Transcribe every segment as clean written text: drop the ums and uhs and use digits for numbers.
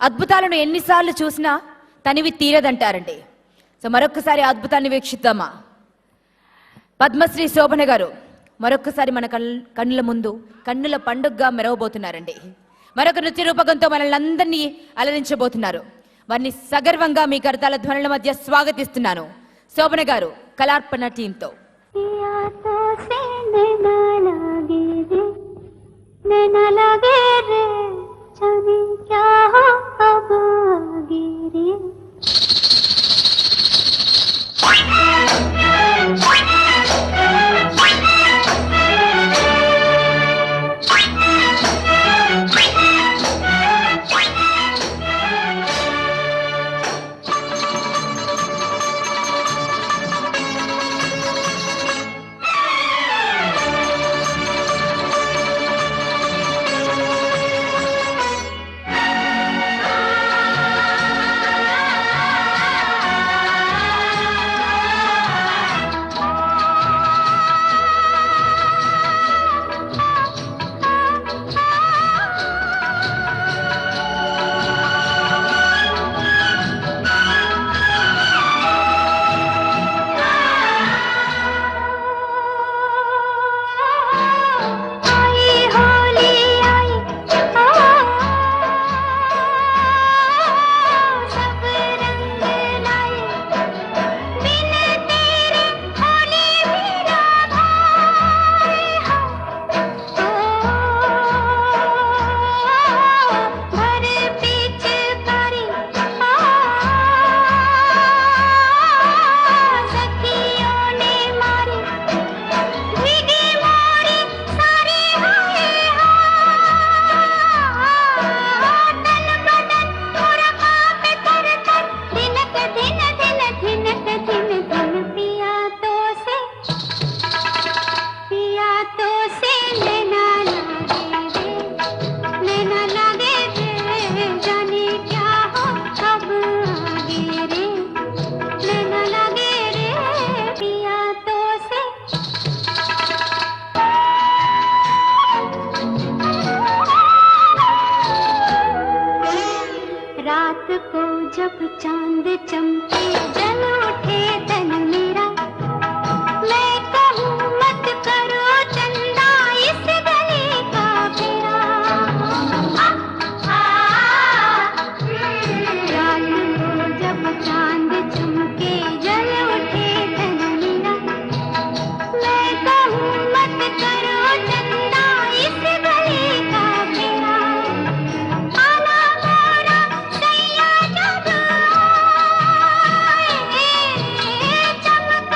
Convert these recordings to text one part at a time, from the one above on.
అద్భుతాలను ఎన్నిసార్లు చూసినా తనివి తీరదంటారండి. సో మరొకసారి అద్భుతాన్ని వీక్షిద్దామా. పద్మశ్రీ శోభన గారు మరొకసారి మన కన్నుల ముందు కన్నుల పండుగగా మెరవబోతున్నారండి. మరొక నృత్య రూపకంతో మనల్ని అందరినీ అలరించబోతున్నారు. వారిని సగర్వంగా మీ కరతాల ధ్వనుల మధ్య స్వాగతిస్తున్నాను. శోభన గారు కళార్పణ టీంతో. रात को जब चांद चमके जल उठे तन मेरा, मैं कहूँ मत करो चंदा इस गली का फेरा। रात को जब चांद चमके जल उठे तन मेरा, मैं कहूँ मत करो चंदा इस गली का फेरा। चमक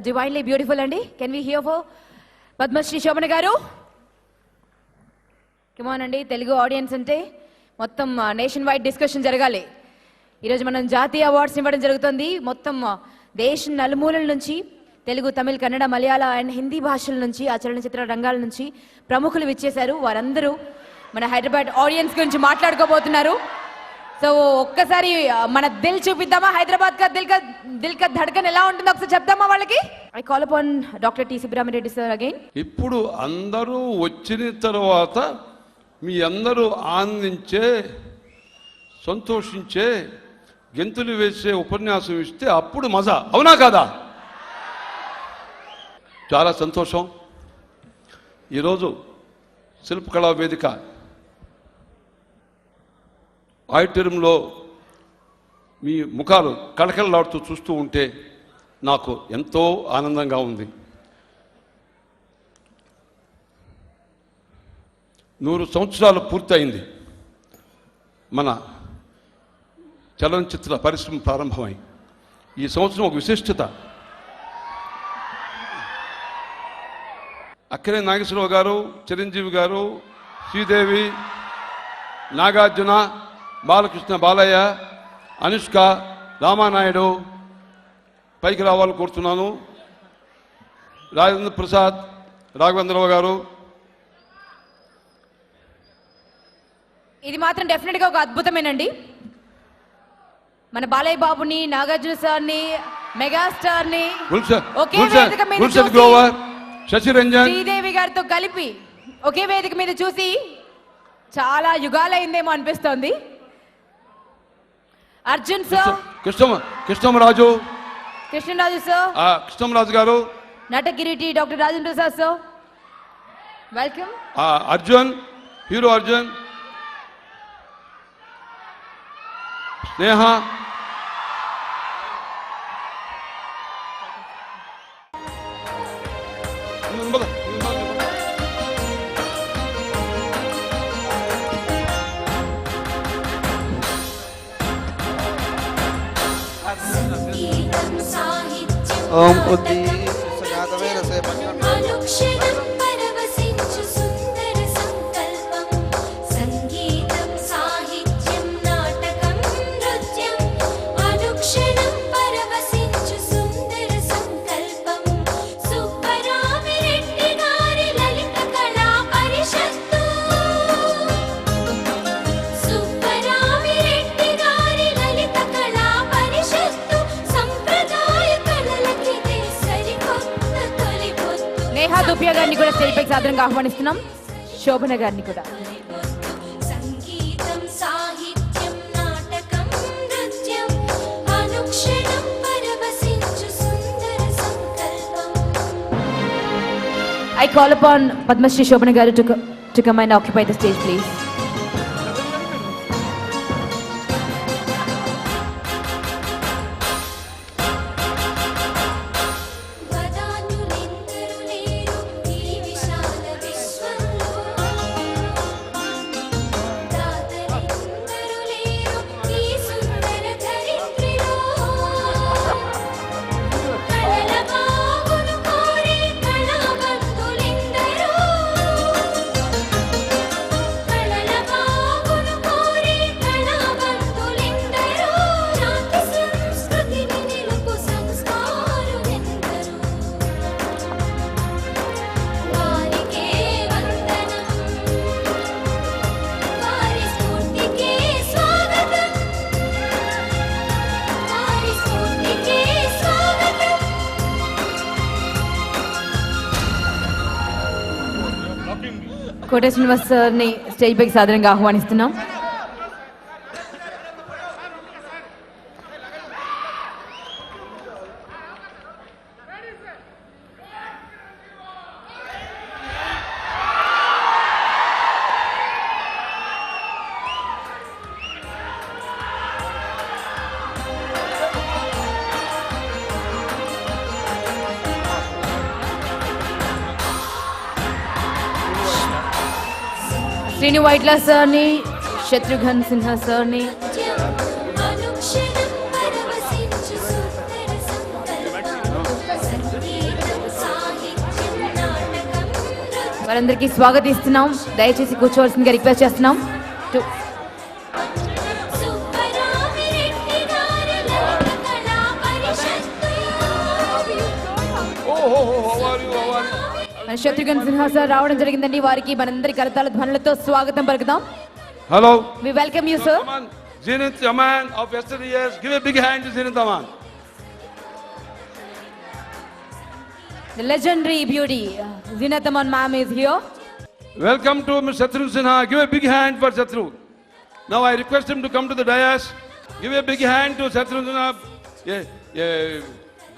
డివైన్లీ బ్యూటిఫుల్ అండి. Can we hear for Padmashri Shobhana garu? Come on అండి, తెలుగు ఆడియన్స్ అంటే మొత్తం నేషన్ వైడ్ డిస్కషన్ జరగాలి. ఈరోజు మనం జాతీయ అవార్డ్స్ ఇవ్వడం జరుగుతుంది. మొత్తం దేశం నలుమూలల నుంచి తెలుగు, తమిళ, కన్నడ, మలయాళ అండ్ హిందీ భాషల నుంచి, ఆ చలనచిత్ర రంగాల నుంచి ప్రముఖులు విచ్చేశారు. వారందరూ మన హైదరాబాద్ ఆడియన్స్ గురించి మాట్లాడుకోబోతున్నారు. సో ఒక్కసారి మన దిల్ చూపిద్దామా? హైదరాబాద్ కా దిల్ కా ధడ్కన్ ఎలా ఉంటుందో ఒకసారి చెప్దామా వాళ్ళకి? I call upon doctor T Subrahmanya Reddy sir again. ఇప్పుడు అందరూ వచ్చిన తర్వాత మీ అందరూ ఆనందించే, సంతోషించే, గెంతులు వేసే ఉపన్యాసం ఇస్తే అప్పుడు మజా, అవునా కాదా? చాలా సంతోషం. ఈరోజు శిల్పకళా వేదిక ఆడిటోరియంలో మీ ముఖాలు కళకళలాడుతూ చూస్తూ ఉంటే నాకు ఎంతో ఆనందంగా ఉంది. 100 సంవత్సరాలు పూర్తయింది మన చలనచిత్ర పరిశ్రమ ప్రారంభమై. ఈ సంవత్సరం ఒక విశిష్టత. అక్కినే నాగేశ్వరరావు గారు, చిరంజీవి గారు, శ్రీదేవి, నాగార్జున, బాలకృష్ణ, బాలయ్య, అనుష్క, రామానాయుడు పైకి రావాలని కోరుతున్నాను. రాజేంద్ర ప్రసాద్, రాఘవేంద్రరావు గారు. ఇది మాత్రం డెఫినెట్గా ఒక అద్భుతమేనండి. మన బాలయ్య బాబుని, నాగార్జున సార్ని, మెగాస్టార్ని ఒకే వేదిక మీద చూసి, శశిరంజన్, శ్రీదేవి గారితో కలిపి ఒకే వేదిక మీద చూసి చాలా యుగాలైందేమో అనిపిస్తోంది. Arjun sir, Krishnaraju sir, Krishnaraju garu, Natakiriti doctor Rajendra Prasad sir, welcome. Arjun, hero Arjun, Sneha, ఓం ఉద్ది సగాతమైన సేపట్నం అనుక్షణం పరవశించు సుందర సంకల్పం. సంగీతం, సాహిత్యం, నాటకం, నృత్యం. అనుక్షణం పరవశించు సుందర సంకల్పం. సుబ్బరామిరెడ్డి గారి లలిత కళా పరిషత్తు. సుబ్బరామిరెడ్డి గారి లలిత కళా పరిషత్తు సంప్రదాయ కళలకిదే సరికొత్త తొలి పొత్తు. నేహా దుపియా గారిని కూడా స్టేజ్ పైకి సాదరంగా ఆహ్వానిస్తున్నాం. శోభన గారిని కూడా. సంగీతం, సాహిత్యం, నాటకం, నృత్యం. అనుక్షణం పరవశించు సుందర సంకల్పం. I call upon Padmashri Shobhana Garu to come and occupy the stage, please. వదాన్యులెందరు లేరు ఈ విశాల విశ్వంలో. దాతలెందరు లేరు ఈ సుందర ధరిత్రిలో. కళల బాగును కోరే కళావంతులెందరో. కళల బాగును కోరే కళావంతులెందరో. జాతి సంస్కృతిని నిలుపు సంస్కారులెందరో. వారికే వందనం, వారి స్ఫూర్తికే స్వాగతం, వారి స్ఫూర్తికే స్వాగతం. కోట శ్రీనివాస్ సార్ని స్టేజ్ పైకి సాదరంగా ఆహ్వానిస్తున్నాం. శ్రీను వైట్ల సార్ని, శత్రుఘ్న్ సిన్హా సార్ని, అనుక్షణం పరవశించు సుందర సంకల్పం. వారందరికీ స్వాగతిస్తున్నాం. దయచేసి కూర్చోవలసిందిగా రిక్వెస్ట్ చేస్తున్నాం. మన శత్రుఘ్న సిన్హా సార్ రావడం జరిగిందండి. వారికి మనందరి కరతాళ ధ్వనులతో స్వాగతం పలుకుదాం. Hello, we welcome you sir. Zenith Aman of yesterday years. Give a big hand to Zenith Aman. The legendary beauty Zenith Aman ma'am is here. Welcome to Mr. Shatrugn Sinha. Give a big hand for Shatrugn. Now I request him to come to the dais. Give a big hand to Shatrugn Sinha, a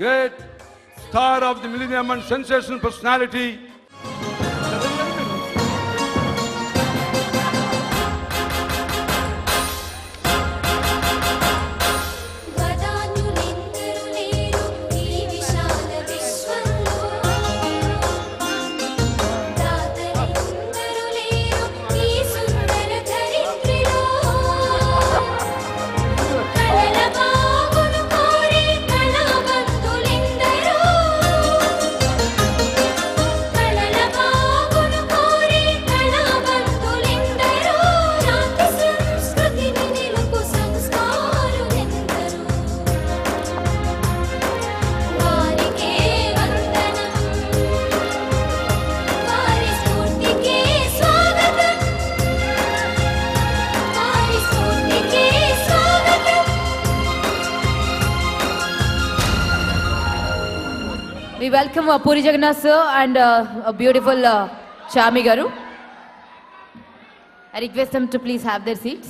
great star of the millennium and sensational personality. We welcome Puri Jagannath sir and a beautiful Chami Garu. I request them to please have their seats.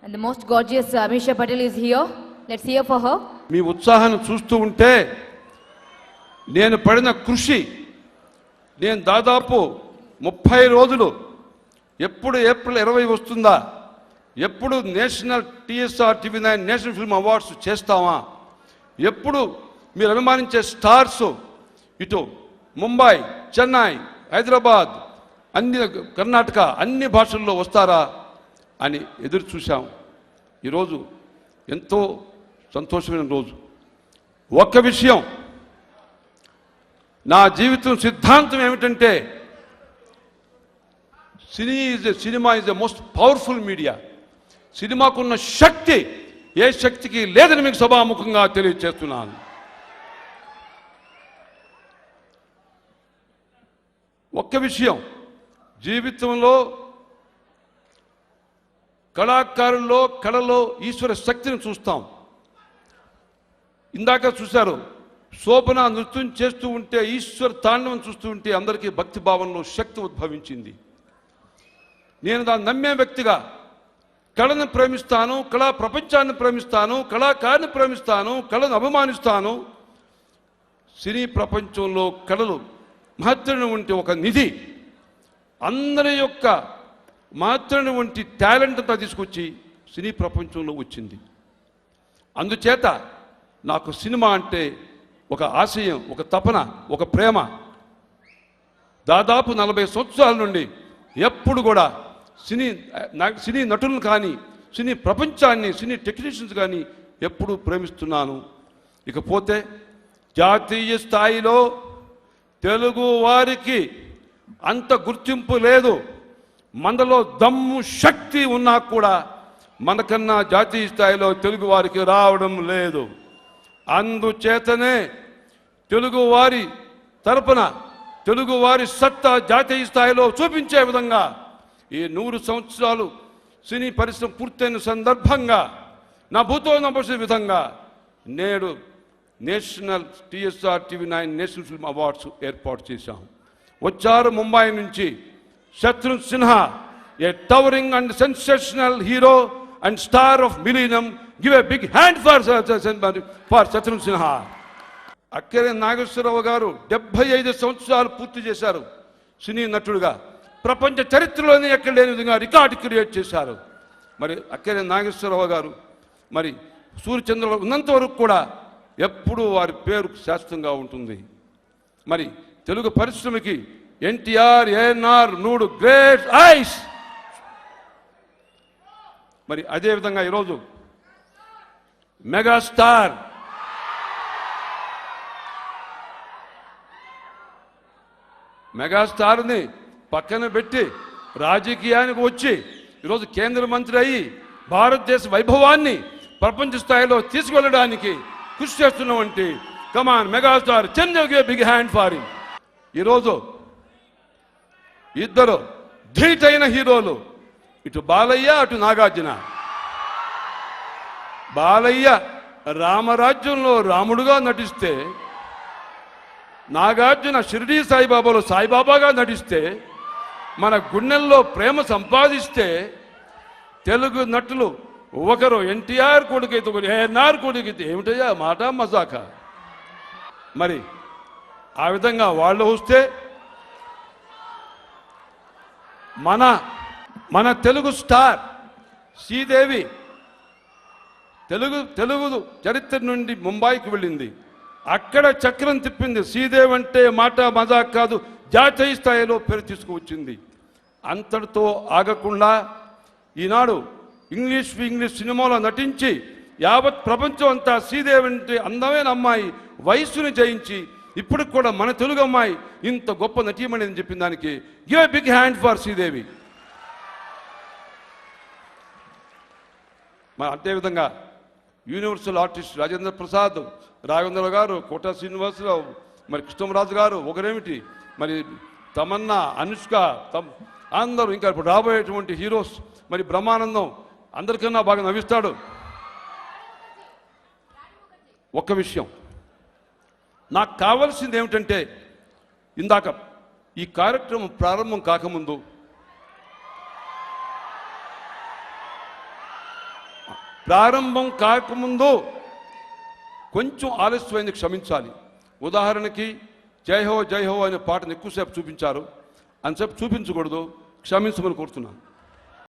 And the most gorgeous Amisha Patel is here. Let's hear for her. మీ ఉత్సాహాన్ని చూస్తూ ఉంటే నేను పడిన కృషి, నేను దాదాపు 30 రోజులు ఎప్పుడు ఏప్రిల్ 20 వస్తుందా, ఎప్పుడు national TSR TV9 national film awards చేస్తామా, ఎప్పుడు మీరు అభిమానించే స్టార్స్ ఇటు ముంబై, చెన్నై, హైదరాబాద్, అన్ని కర్ణాటక అన్ని భాషల్లో వస్తారా అని ఎదురు చూశాం. ఈరోజు ఎంతో సంతోషమైన రోజు. ఒక్క విషయం, నా జీవితం సిద్ధాంతం ఏమిటంటే cinema is the most powerful media. సినిమాకున్న శక్తి ఏ శక్తికి లేదని మీకు సభాముఖంగా తెలియజేస్తున్నాను. ఒక్క విషయం, జీవితంలో కళాకారుల్లో కళలో ఈశ్వర శక్తిని చూస్తాం. ఇందాక చూశారు, శోభన నృత్యం చేస్తూ ఉంటే, ఈశ్వర తాండవం చూస్తూ ఉంటే అందరికీ భక్తి భావంలో శక్తి ఉద్భవించింది. నేను దాన్ని నమ్మే వ్యక్తిగా కళను ప్రేమిస్తాను, కళా ప్రపంచాన్ని ప్రేమిస్తాను, కళాకారుని ప్రేమిస్తాను, కళను అభిమానిస్తాను. సినీ ప్రపంచంలో కళలు మహత్తరమైన వంటి ఒక నిధి, అందరి యొక్క మహత్తరమైన వంటి టాలెంట్ అంతా తీసుకొచ్చి సినీ ప్రపంచంలో వచ్చింది. అందుచేత నాకు సినిమా అంటే ఒక ఆశయం, ఒక తపన, ఒక ప్రేమ. దాదాపు 40 సంవత్సరాల నుండి ఎప్పుడు కూడా సినీ నటులను కానీ, సినీ ప్రపంచాన్ని, సినీ టెక్నీషియన్స్ కానీ ఎప్పుడు ప్రేమిస్తున్నాను. ఇకపోతే జాతీయ స్థాయిలో తెలుగు వారికి అంత గుర్తింపు లేదు. మనలో దమ్ము శక్తి ఉన్నా కూడా మనకన్నా జాతీయ స్థాయిలో తెలుగు వారికి రావడం లేదు. అందుచేతనే తెలుగు వారి తరపున తెలుగు వారి సత్తా జాతీయ స్థాయిలో చూపించే విధంగా ఈ 100 సంవత్సరాలు సినీ పరిశ్రమ పూర్తయిన సందర్భంగా నా భూతో నమ్మసిన విధంగా నేడు national TSR TV9 national film awards ఏర్పాటు చేశాం. వచ్చారు ముంబై నుంచి Shatrughan Sinha, a towering and sensational hero and star of millennium. Give a big hand for Shatrughan Sinha. Akkineni Nageswara Rao garu 75 సంవత్సరాలు పూర్తి చేశారు సినీ నటుడుగా. ప్రపంచ చరిత్రలోనే ఎక్కడ లేని విధంగా రికార్డు క్రియేట్ చేశారు. మరి అక్కినేని నాగేశ్వరరావు గారు మరి సూర్యచంద్రులు ఉన్నంత వరకు కూడా ఎప్పుడూ వారి పేరు శాశ్వతంగా ఉంటుంది. మరి తెలుగు పరిశ్రమకి NTR, ANR, 3 గ్రేట్ ఐస్. మరి అదేవిధంగా ఈరోజు మెగాస్టార్ మెగాస్టార్ని పక్కన పెట్టి రాజకీయానికి వచ్చి ఈరోజు కేంద్ర మంత్రి అయ్యి భారతదేశ వైభవాన్ని ప్రపంచ స్థాయిలో తీసుకెళ్ళడానికి కృషి చేస్తున్నామంటే come on megastar Chandrababu big hand for him. ఈరోజు ఇద్దరు ధీటైన హీరోలు, ఇటు బాలయ్య అటు నాగార్జున. బాలయ్య రామరాజ్యంలో రాముడుగా నటిస్తే, నాగార్జున షిరిడీ సాయిబాబాలో సాయిబాబాగా నటిస్తే, మన గుండెల్లో ప్రేమ సంపాదిస్తే, తెలుగు నటులు ఒకరు ఎన్టీఆర్ కొడుకైతే ఒకరు ఏఎన్ఆర్ కొడుకైతే ఏమిటయ్యా మాట మజాక. మరి ఆ విధంగా వాళ్ళు వస్తే మన తెలుగు స్టార్ శ్రీదేవి తెలుగు చరిత్ర నుండి ముంబైకి వెళ్ళింది. అక్కడ చక్రం తిప్పింది. శ్రీదేవి అంటే మాట మజాక్ కాదు, జాతీయ స్థాయిలో పేరు తీసుకువచ్చింది. అంతటితో ఆగకుండా ఈనాడు ఇంగ్లీష్ సినిమాలో నటించి యావత్ ప్రపంచం అంతా శ్రీదేవి అంటే అందమైన అమ్మాయి, వయస్సుని జయించి ఇప్పటికి కూడా మన తెలుగు అమ్మాయి ఇంత గొప్ప నటీమణి అని చెప్పిన దానికి give a big hand for Sridevi. అదేవిధంగా యూనివర్సల్ ఆర్టిస్ట్ రాజేంద్ర ప్రసాద్, రాఘవేంద్ర గారు, కోట శ్రీనివాసరావు, మరి కృష్ణరాజు గారు ఒకరేమిటి, మరి తమన్నా, అనుష్క, అందరూ ఇంకా ఇప్పుడు రాబోయేటువంటి హీరోస్, మరి బ్రహ్మానందం అందరికన్నా బాగా నవ్విస్తాడు. ఒక్క విషయం నాకు కావాల్సింది ఏమిటంటే, ఇందాక ఈ కార్యక్రమం ప్రారంభం కాకముందు కొంచెం ఆలస్యమైంది, క్షమించాలి. ఉదాహరణకి జై హో జై హో అనే పాటను ఎక్కువసేపు చూపించారు, అంతసేపు చూపించకూడదు, క్షమించమని కోరుతున్నాను.